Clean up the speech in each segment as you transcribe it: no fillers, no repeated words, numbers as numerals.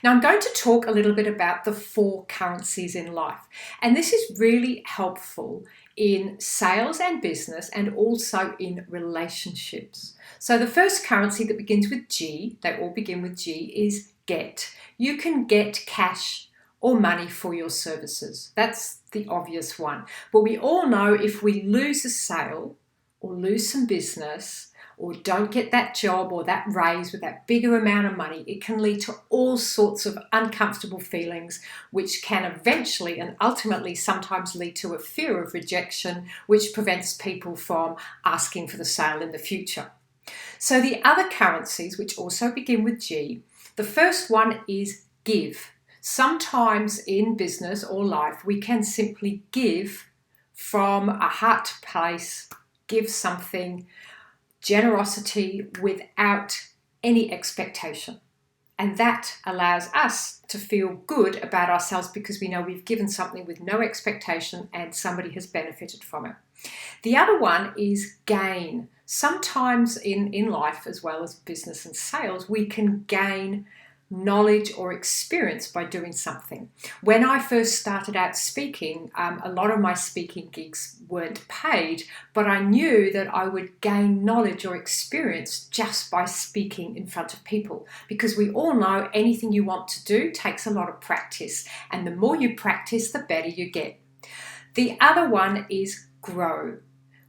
Now I'm going to talk a little bit about the 4 currencies in life, and this is really helpful in sales and business and also in relationships. So the first currency that begins with G, they all begin with G, is get. You can get cash or money for your services. That's the obvious one. But we all know if we lose a sale or lose some business or don't get that job or that raise with that bigger amount of money, it can lead to all sorts of uncomfortable feelings, which can eventually and ultimately sometimes lead to a fear of rejection, which prevents people from asking for the sale in the future. So the other currencies, which also begin with G, the first one is give. Sometimes in business or life, we can simply give from a heart place, give something, generosity without any expectation. And that allows us to feel good about ourselves because we know we've given something with no expectation and somebody has benefited from it. The other one is gain. Sometimes in life, as well as business and sales, we can gain knowledge or experience by doing something. When I first started out speaking, a lot of my speaking gigs weren't paid, but I knew that I would gain knowledge or experience just by speaking in front of people, because we all know anything you want to do takes a lot of practice, and the more you practice, the better you get. The other one is grow.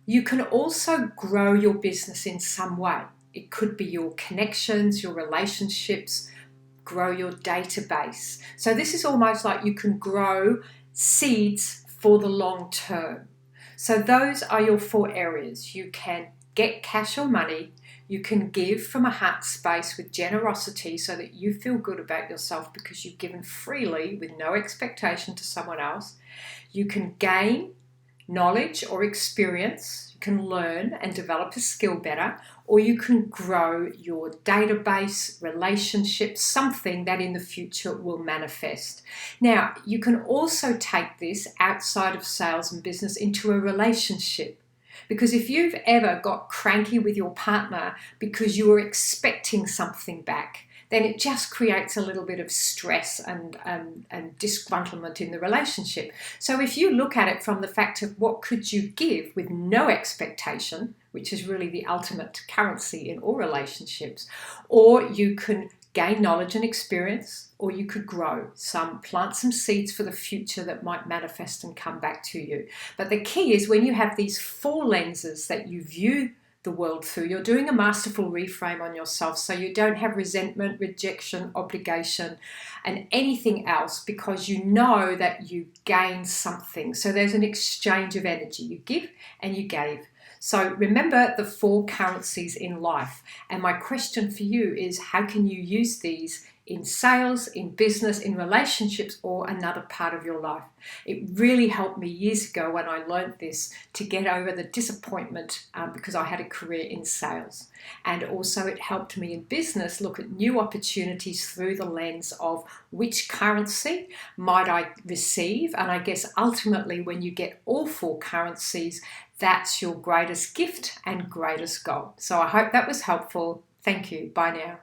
You can also grow your business in some way. It could be your connections, your relationships, grow your database. So this is almost like you can grow seeds for the long term. So those are your 4 areas. You can get cash or money. You can give from a heart space with generosity so that you feel good about yourself because you've given freely with no expectation to someone else. You can gain knowledge or experience. You can learn and develop a skill better, or you can grow your database, relationships, something that in the future will manifest. Now, you can also take this outside of sales and business into a relationship. Because if you've ever got cranky with your partner because you were expecting something back, then it just creates a little bit of stress and disgruntlement in the relationship. So if you look at it from the fact of what could you give with no expectation, which is really the ultimate currency in all relationships, or you can gain knowledge and experience, or you could plant some seeds for the future that might manifest and come back to you. But the key is when you have these 4 lenses that you view the world through, you're doing a masterful reframe on yourself so you don't have resentment, rejection, obligation, and anything else, because you know that you gain something. So there's an exchange of energy. You give and you gave. So remember the 4 currencies in life. And my question for you is, how can you use these in sales, in business, in relationships, or another part of your life? It really helped me years ago when I learned this to get over the disappointment because I had a career in sales. And also it helped me in business look at new opportunities through the lens of which currency might I receive. And I guess ultimately when you get all 4 currencies, that's your greatest gift and greatest goal. So I hope that was helpful. Thank you. Bye now.